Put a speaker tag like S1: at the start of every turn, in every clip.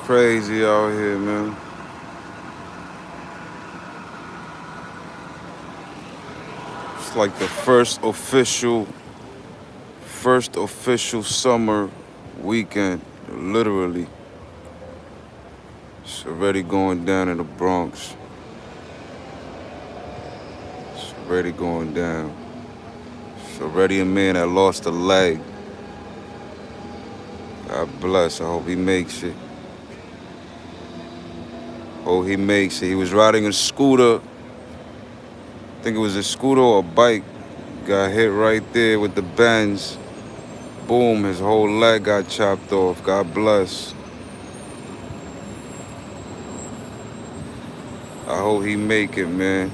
S1: crazy out here, man. It's like the first official summer weekend. Literally, it's already going down in the Bronx. It's already going down. It's already a man that lost a leg. God bless. I hope he makes it. Hope he makes it. He was riding a scooter. I think it was a scooter or a bike. Got hit right there with the Benz. Boom, his whole leg got chopped off. God bless. I hope he make it, man.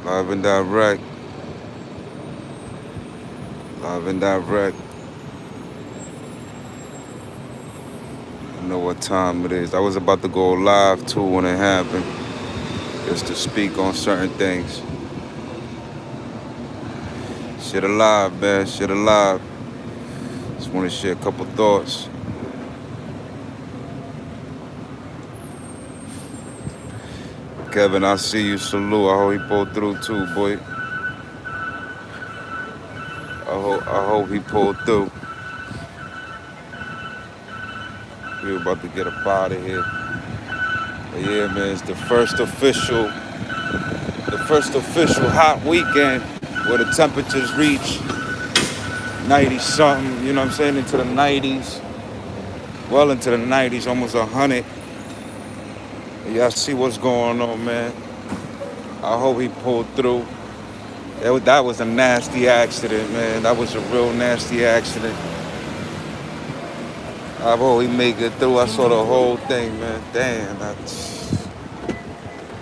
S1: Live and direct. Live and direct. You know what time it is. I was about to go live too when it happened, just to speak on certain things. Shit alive, man. Shit alive. Just want to share a couple thoughts. Kevin, I see you. Salute. I hope he pulled through too, boy. I hope he pulled through. We about to get up out of here. But yeah, man, it's the first official hot weekend where the temperatures reach 90 something, you know what I'm saying, into the 90s, well into the 90s, almost 100. Y'all see what's going on, man. I hope he pulled through. That was a nasty accident, man. That was a real nasty accident. I hope he make it through. I saw the whole thing, man. Damn,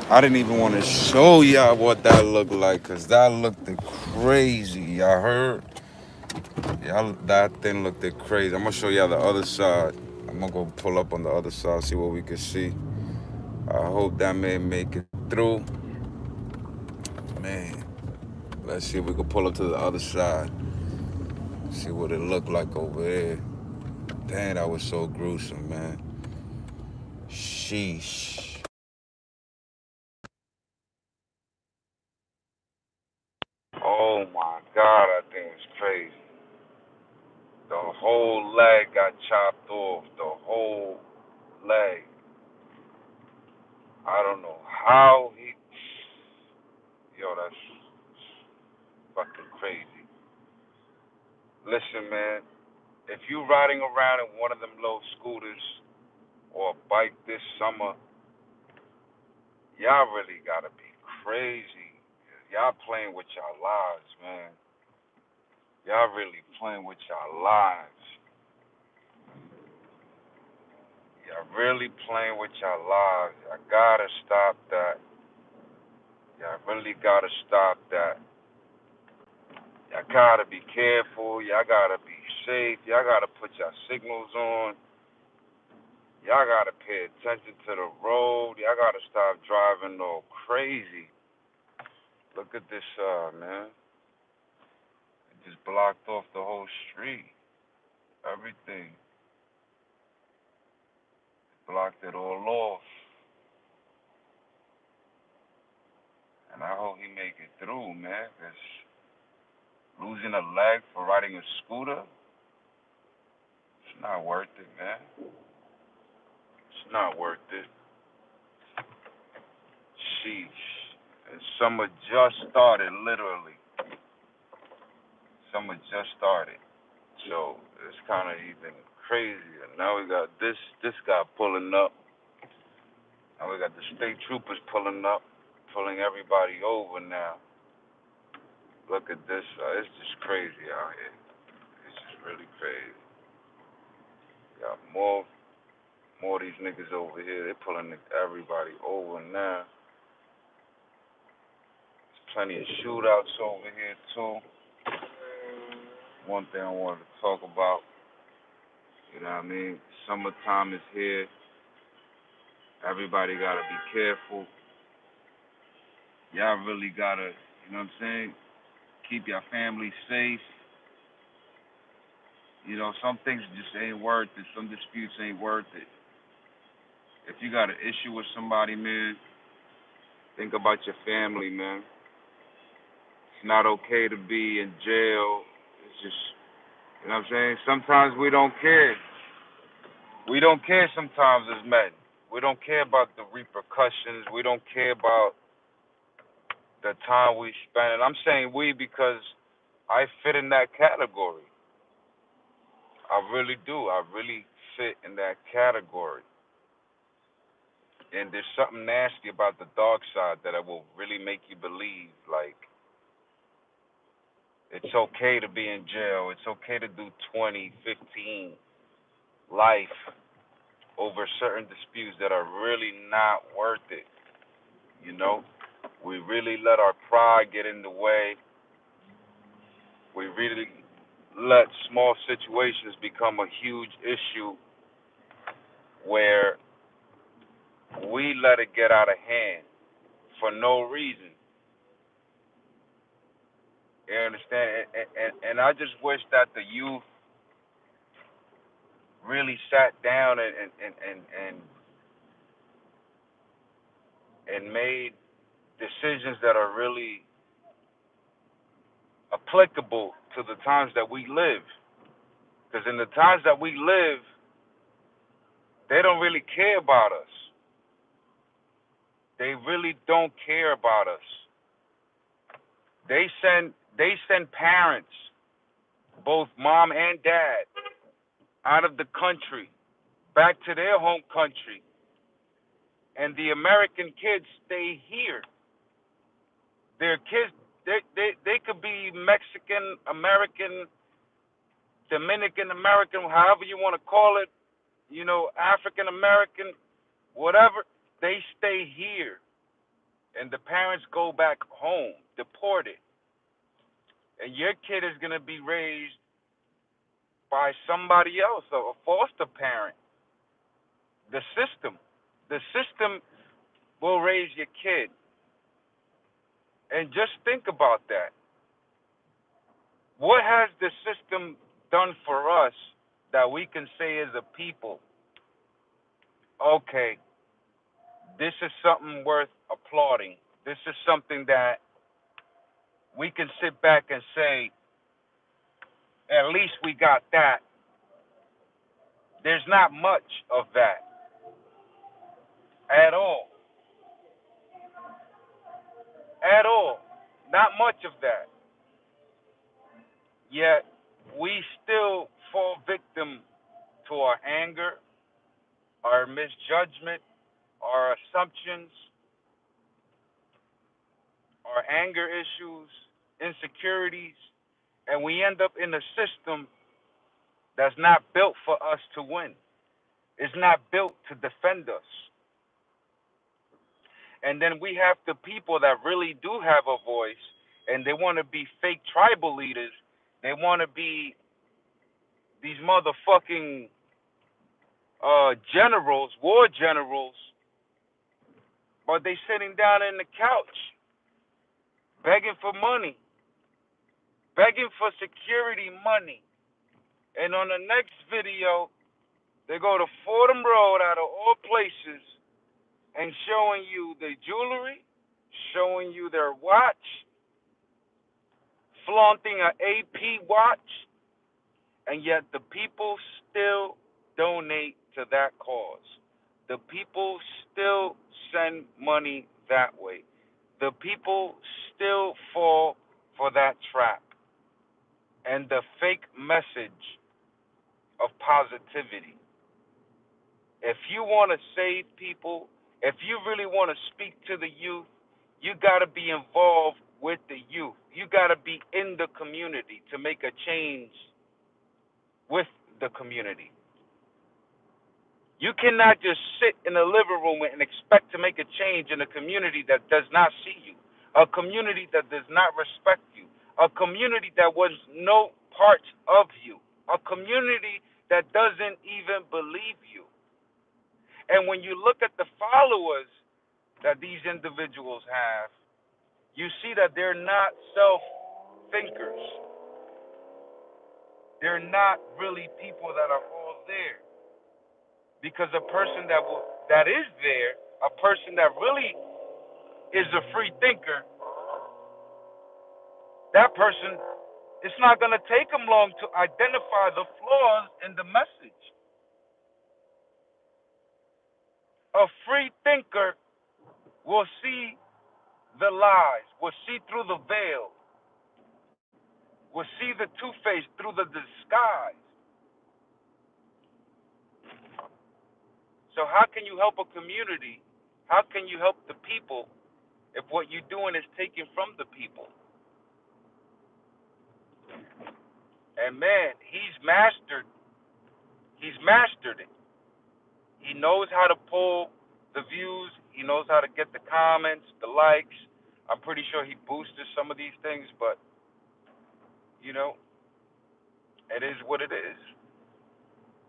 S1: I didn't even want to show y'all what that looked like, cause that looked crazy. Y'all heard? Y'all, that thing looked crazy. I'm gonna show y'all the other side. I'm gonna go pull up on the other side, see what we can see. I hope that man make it through. Man, let's see if we can pull up to the other side. See what it looked like over there. Damn, that was so gruesome, man. Sheesh. Oh my God, that thing was crazy. The whole leg got chopped off. The whole leg. I don't know how he. Yo, that's fucking crazy. Listen, man. If you riding around in one of them little scooters or a bike this summer, y'all really gotta be crazy. Y'all playing with y'all lives, man. Y'all really playing with y'all lives. Y'all really playing with y'all lives. Y'all gotta stop that. Y'all really gotta stop that. Y'all gotta be careful. Y'all gotta be safe. Y'all gotta put y'all signals on. Y'all gotta pay attention to the road. Y'all gotta stop driving all crazy. Look at this, man. It just blocked off the whole street. Everything. Blocked it all off. And I hope he make it through, man. Cause losing a leg for riding a scooter, it's not worth it, man. It's not worth it. Sheesh. And summer just started, literally. Summer just started. So it's kind of even crazier. Now we got this guy pulling up. Now we got the state troopers pulling up, pulling everybody over now. Look at this. It's just crazy out here. It's just really crazy. Got more of these niggas over here. They're pulling everybody over now. There's plenty of shootouts over here too. One thing I wanted to talk about, you know what I mean? Summertime is here. Everybody gotta be careful. Y'all really gotta, you know what I'm saying? Keep your family safe. You know, some things just ain't worth it. Some disputes ain't worth it. If you got an issue with somebody, man, think about your family, man. It's not okay to be in jail. It's just, you know what I'm saying? Sometimes we don't care. We don't care sometimes as men. We don't care about the repercussions. We don't care about the time we spend. And I'm saying we because I fit in that category. I really do. I really fit in that category. And there's something nasty about the dark side that it will really make you believe, like, it's okay to be in jail. It's okay to do 20, 15 life over certain disputes that are really not worth it. You know, we really let our pride get in the way. We really let small situations become a huge issue where we let it get out of hand for no reason. You understand? And I just wish that the youth really sat down and made decisions that are really applicable to the times that we live. Because in the times that we live, they don't really care about us. They really don't care about us. They send parents, both mom and dad, out of the country, back to their home country, and the American kids stay here. Their kids, they could be Mexican American, Dominican American, however you want to call it, you know, African American, whatever. They stay here, and the parents go back home, deported, and your kid is gonna be raised by somebody else, a foster parent. The system will raise your kid, and just think about that. What has the system done for us that we can say as a people, okay, this is something worth applauding. This is something that we can sit back and say, at least we got that. There's not much of that at all. At all. Not much of that. Yet we still fall victim to our anger, our misjudgment, our assumptions, our anger issues, insecurities, and we end up in a system that's not built for us to win. It's not built to defend us. And then we have the people that really do have a voice and they want to be fake tribal leaders. They want to be these motherfucking generals, war generals, but they sitting down in the couch begging for money, begging for security money. And on the next video, they go to Fordham Road out of all places and showing you the jewelry, showing you their watch, flaunting an AP watch, and yet the people still donate to that cause. The people still send money that way. The people still fall for that trap and the fake message of positivity. If you want to save people, if you really want to speak to the youth, you got to be involved with the youth. You got to be in the community to make a change with the community. You cannot just sit in a living room and expect to make a change in a community that does not see you, a community that does not respect you, a community that wants no part of you, a community that doesn't even believe you. And when you look at the followers that these individuals have, you see that they're not self thinkers. they're not really people that are all there. Because a person that is there, a person that really is a free thinker, that person, it's not going to take them long to identify the flaws in the message. A free thinker will see the lies, will see through the veil, will see the two-face through the disguise. So how can you help a community? How can you help the people if what you're doing is taken from the people? And man, he's mastered it. He knows how to pull the views. He knows how to get the comments, the likes. I'm pretty sure he boosted some of these things, but you know, it is what it is.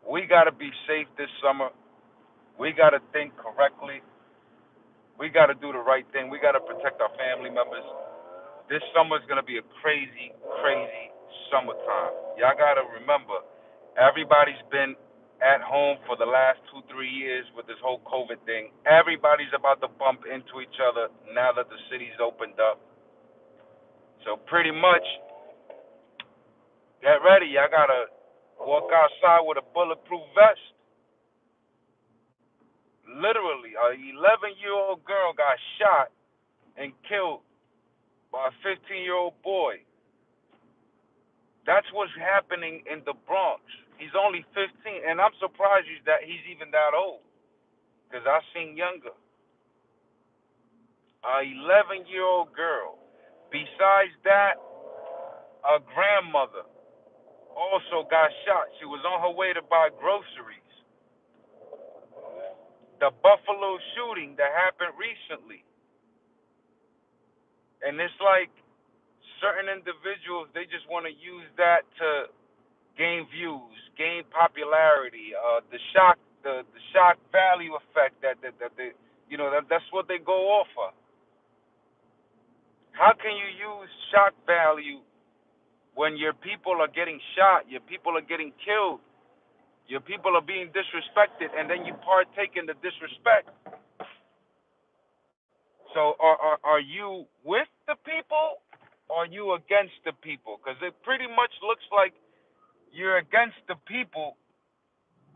S1: We got to be safe this summer. We got to think correctly. We got to do the right thing. We got to protect our family members. This summer is going to be a crazy, crazy summertime. Y'all got to remember, everybody's been at home for the last 2-3 years with this whole COVID thing. Everybody's about to bump into each other now that the city's opened up. So pretty much, get ready. Y'all got to walk outside with a bulletproof vest. Literally, a 11-year-old girl got shot and killed by a 15-year-old boy. That's what's happening in the Bronx. He's only 15, and I'm surprised that he's even that old, because I've seen younger. A 11-year-old girl. Besides that, a grandmother also got shot. She was on her way to buy groceries. The Buffalo shooting that happened recently. And it's like certain individuals, they just want to use that to gain views, gain popularity, the shock value effect that they, that's what they go off of. How can you use shock value when your people are getting shot, your people are getting killed, your people are being disrespected, and then you partake in the disrespect? So are you with the people, or are you against the people? Because it pretty much looks like you're against the people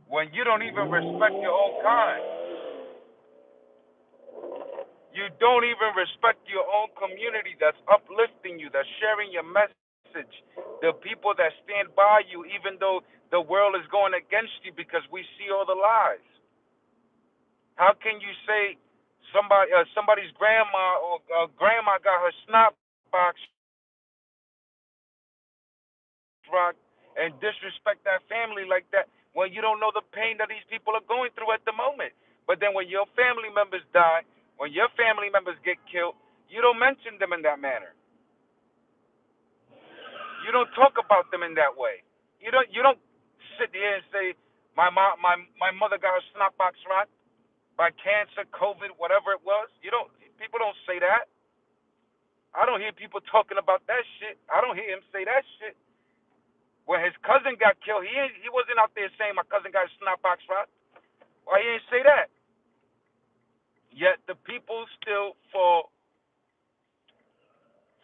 S1: when you don't even respect your own kind. You don't even respect your own community that's uplifting you, that's sharing your message, the people that stand by you, even though the world is going against you because we see all the lies. How can you say somebody's grandma or grandma got her snot box rocked and disrespect that family like that when you don't know the pain that these people are going through at the moment? But then when your family members die, when your family members get killed, you don't mention them in that manner. You don't talk about them in that way. You don't sit here and say my mother got her snot box rocked by cancer, COVID, whatever it was. People don't say that. I don't hear people talking about that shit. I don't hear him say that shit. When his cousin got killed, he wasn't out there saying my cousin got a snot box rocked. Why he didn't say that? Yet the people still fall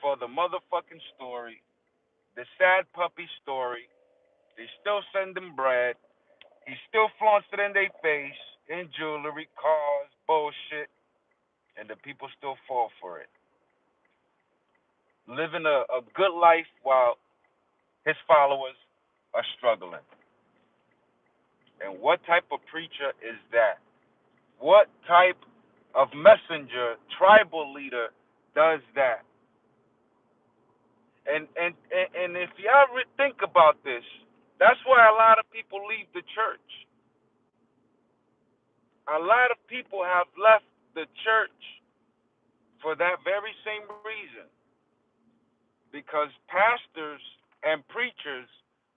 S1: for the motherfucking story, the sad puppy story. They still send him bread. He still flaunts it in their face, in jewelry, cars, bullshit, and the people still fall for it. Living a good life while his followers are struggling. And what type of preacher is that? What type of messenger, tribal leader does that? And if y'all think about this, that's why a lot of people leave the church. A lot of people have left the church for that very same reason. Because pastors and preachers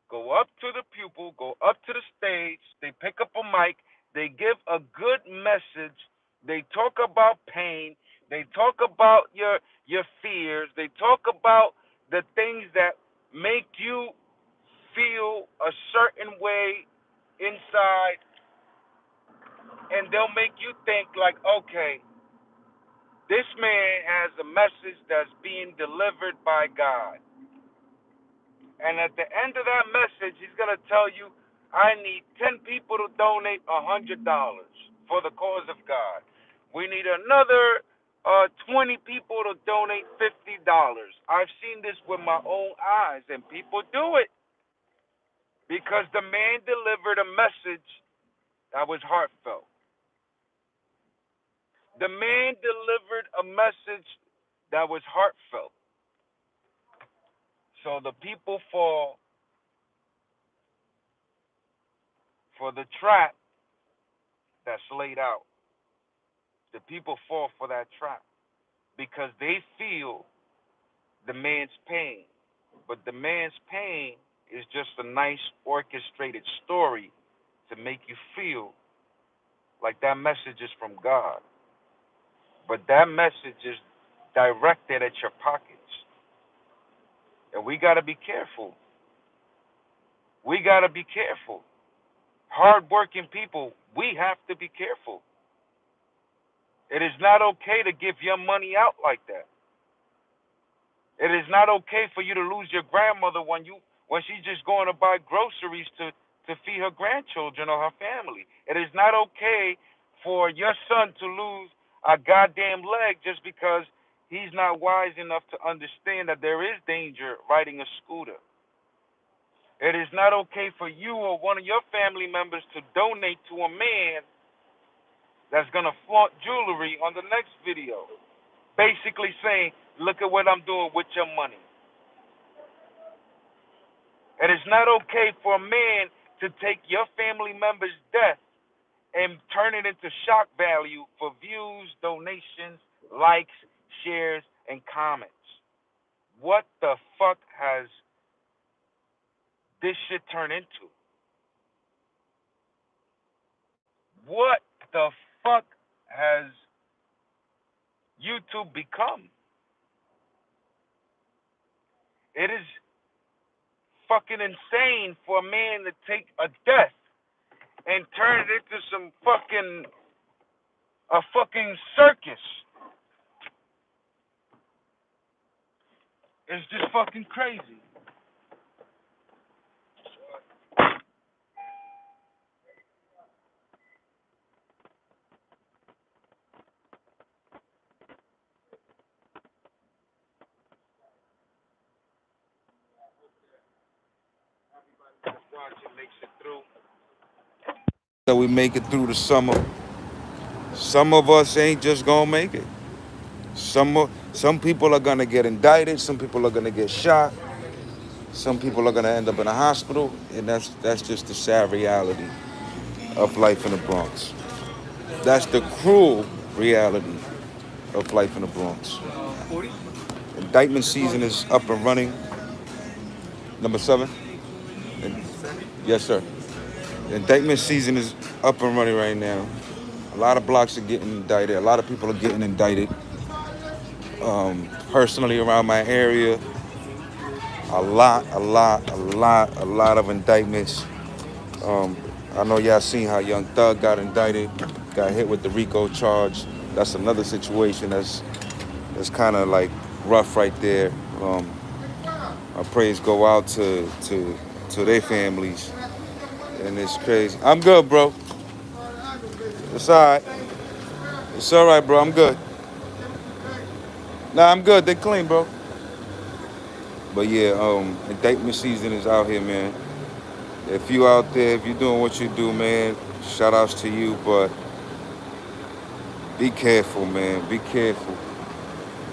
S1: go up to the pupil, go up to the stage, they pick up a mic, they give a good message, they talk about pain, they talk about your fears, they talk about the things that make you feel a certain way inside, and they'll make you think like, okay, this man has a message that's being delivered by God. And at the end of that message, he's going to tell you, I need 10 people to donate $100 for the cause of God. We need another 20 people to donate $50. I've seen this with my own eyes, and people do it because the man delivered a message that was heartfelt. The man delivered a message that was heartfelt. So the people fall for the trap that's laid out. The people fall for that trap because they feel the man's pain. But the man's pain is just a nice orchestrated story to make you feel like that message is from God. But that message is directed at your pockets. And we got to be careful. We got to be careful. Hardworking people, we have to be careful. It is not okay to give your money out like that. It is not okay for you to lose your grandmother when she's just going to buy groceries to feed her grandchildren or her family. It is not okay for your son to lose a goddamn leg just because he's not wise enough to understand that there is danger riding a scooter. It is not okay for you or one of your family members to donate to a man that's going to flaunt jewelry on the next video, basically saying, look at what I'm doing with your money. It is not okay for a man to take your family member's death and turn it into shock value for views, donations, likes, shares, and comments. What the fuck has this shit turned into? What the fuck has YouTube become? It is fucking insane for a man to take a death and turn it into a fucking circus. It's just fucking crazy. That we make it through the summer. Some of us ain't just gonna make it. Some people are gonna get indicted. Some people are gonna get shot. Some people are gonna end up in a hospital, and that's just the sad reality of life in the Bronx. That's the cruel reality of life in the Bronx. Indictment season is up and running. Number 7. Yes, sir. Indictment season is up and running right now. A lot of blocks are getting indicted. A lot of people are getting indicted. Personally, around my area, a lot of indictments. I know y'all seen how Young Thug got indicted, got hit with the RICO charge. That's another situation that's kind of like rough right there. Our praise go out to their families, and it's crazy. I'm good, bro. It's all right. It's all right, bro. I'm good. Nah, I'm good. They clean, bro. But yeah, indictment season is out here, man. If you out there, if you're doing what you do, man, shout outs to you, but be careful, man. Be careful.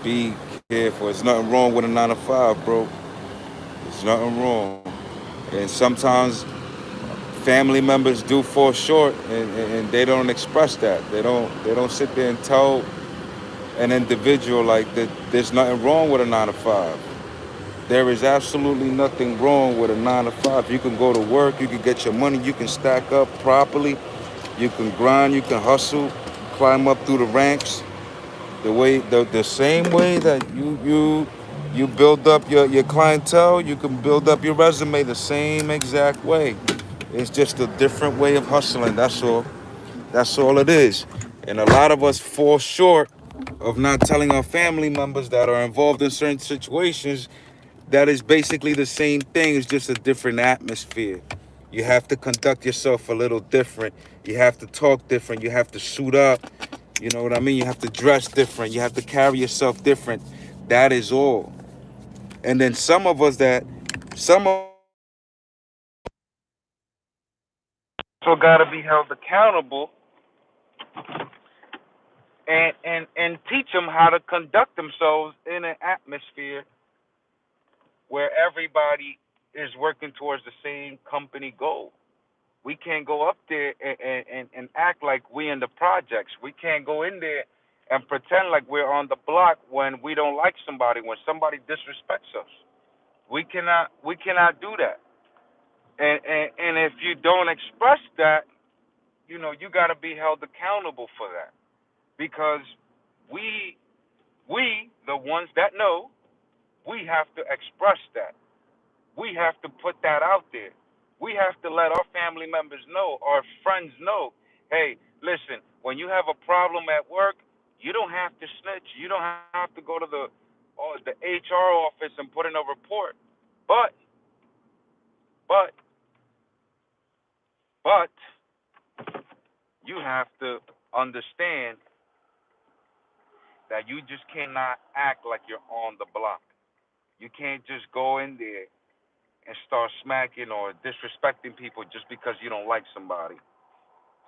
S1: Be careful. There's nothing wrong with a 9 to 5, bro. There's nothing wrong. And sometimes family members do fall short, and they don't express that. They don't sit there and tell an individual like that there's nothing wrong with a 9 to 5. There is absolutely nothing wrong with a 9 to 5. You can go to work, you can get your money, you can stack up properly, you can grind, you can hustle, climb up through the ranks. The same way that You build up your clientele, you can build up your resume the same exact way. It's just a different way of hustling. That's all. That's all it is. And a lot of us fall short of not telling our family members that are involved in certain situations that is basically the same thing. It's just a different atmosphere. You have to conduct yourself a little different. You have to talk different. You have to suit up. You know what I mean? You have to dress different. You have to carry yourself different. That is all. And then some of so got to be held accountable and teach them how to conduct themselves in an atmosphere where everybody is working towards the same company goal. We can't go up there and act like we in the projects. We can't go in there and pretend like we're on the block when we don't like somebody, when somebody disrespects us. We cannot do that. And if you don't express that, you got to be held accountable for that because we the ones that know, we have to express that. We have to put that out there. We have to let our family members know, our friends know, hey, listen, when you have a problem at work, you don't have to snitch. You don't have to go to the HR office and put in a report. But, but, but, you have to understand that you just cannot act like you're on the block. You can't just go in there and start smacking or disrespecting people just because you don't like somebody.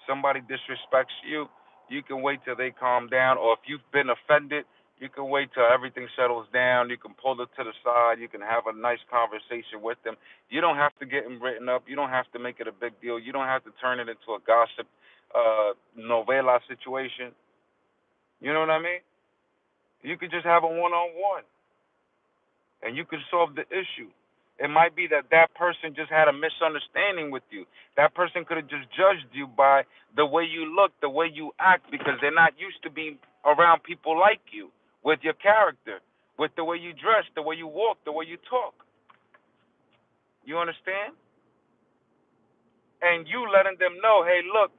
S1: Somebody disrespects you, you can wait till they calm down, or if you've been offended, you can wait till everything settles down. You can pull it to the side. You can have a nice conversation with them. You don't have to get them written up. You don't have to make it a big deal. You don't have to turn it into a gossip novela situation. You know what I mean? You could just have a one-on-one, and you could solve the issue. It might be that that person just had a misunderstanding with you. That person could have just judged you by the way you look, the way you act, because they're not used to being around people like you, with your character, with the way you dress, the way you walk, the way you talk. You understand? And you letting them know, hey, look,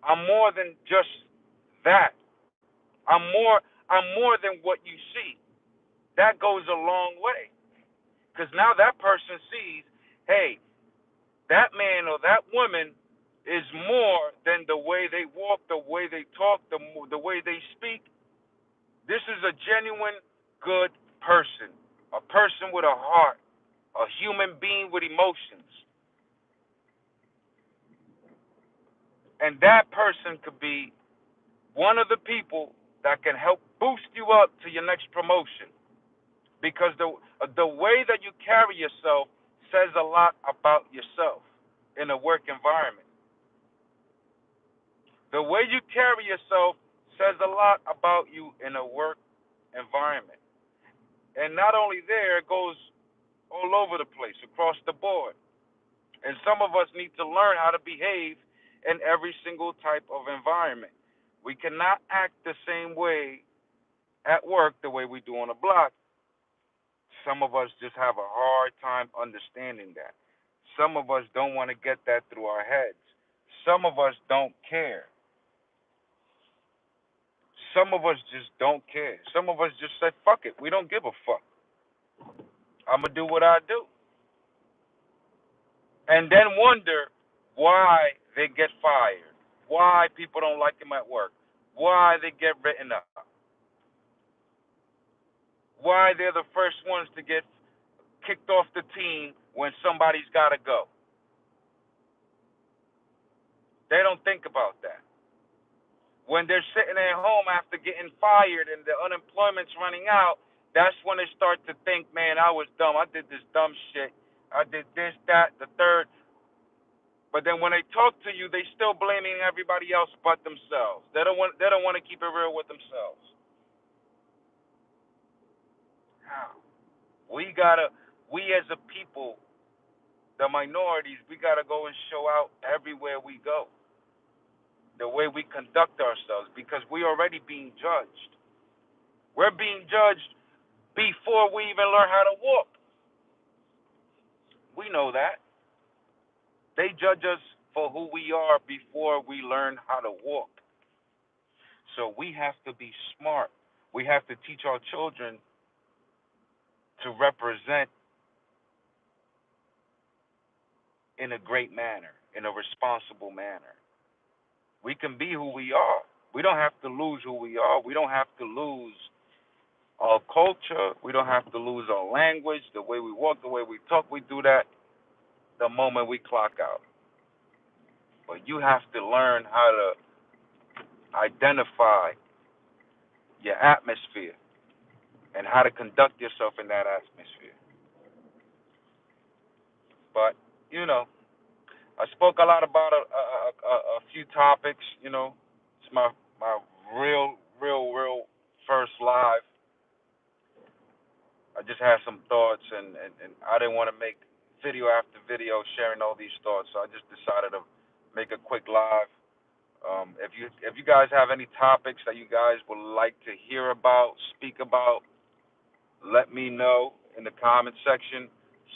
S1: I'm more than just that. I'm more than what you see. That goes a long way. Because now that person sees, hey, that man or that woman is more than the way they walk, the way they talk, the way they speak. This is a genuine good person, a person with a heart, a human being with emotions. And that person could be one of the people that can help boost you up to your next promotion. Because the way that you carry yourself says a lot about yourself in a work environment. The way you carry yourself says a lot about you in a work environment. And not only there, it goes all over the place, across the board. And some of us need to learn how to behave in every single type of environment. We cannot act the same way at work the way we do on the block. Some of us just have a hard time understanding that. Some of us don't want to get that through our heads. Some of us don't care. Some of us just don't care. Some of us just say, fuck it. We don't give a fuck. I'm going to do what I do. And then wonder why they get fired, why people don't like them at work, why they get written up, why they're the first ones to get kicked off the team when somebody's got to go. They don't think about that. When they're sitting at home after getting fired and the unemployment's running out, that's when they start to think, man, I was dumb. I did this dumb shit. I did this, that, the third. But then when they talk to you, they still blaming everybody else but themselves. They don't want to keep it real with themselves. How? We as a people, the minorities, we gotta go and show out everywhere we go. The way we conduct ourselves, because we're already being judged. We're being judged before we even learn how to walk. We know that. They judge us for who we are before we learn how to walk. So we have to be smart. We have to teach our children to represent in a great manner, in a responsible manner. We can be who we are. We don't have to lose who we are. We don't have to lose our culture. We don't have to lose our language, the way we walk, the way we talk. We do that the moment we clock out. But you have to learn how to identify your atmosphere and how to conduct yourself in that atmosphere. But, you know, I spoke a lot about a few topics, you know. It's my real first live. I just had some thoughts, and I didn't want to make video after video sharing all these thoughts, so I just decided to make a quick live. If you guys have any topics that you guys would like to hear about, speak about, let me know in the comment section.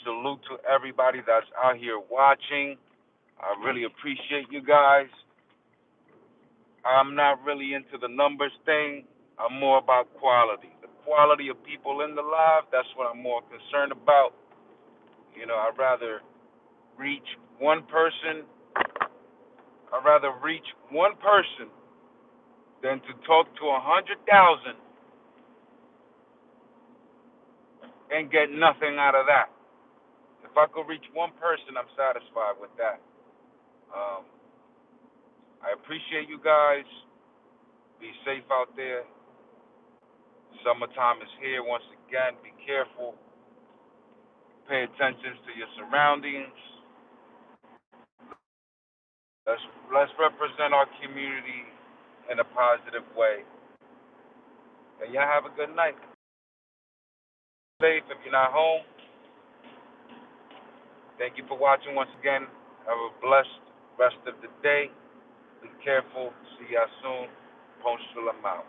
S1: Salute to everybody that's out here watching. I really appreciate you guys. I'm not really into the numbers thing. I'm more about quality. The quality of people in the live, that's what I'm more concerned about. You know, I'd rather reach one person. I'd rather reach one person than to talk to 100,000 and get nothing out of that. If I could reach one person, I'm satisfied with that. Um, I appreciate you guys. Be safe out there. Summertime is here once again. Be careful. Pay attention to your surroundings. Let's let's represent our community in a positive way. And y'all have a good night. Safe if you're not home. Thank you for watching once again. Have a blessed rest of the day. Be careful. See y'all soon. Ponce Filam out.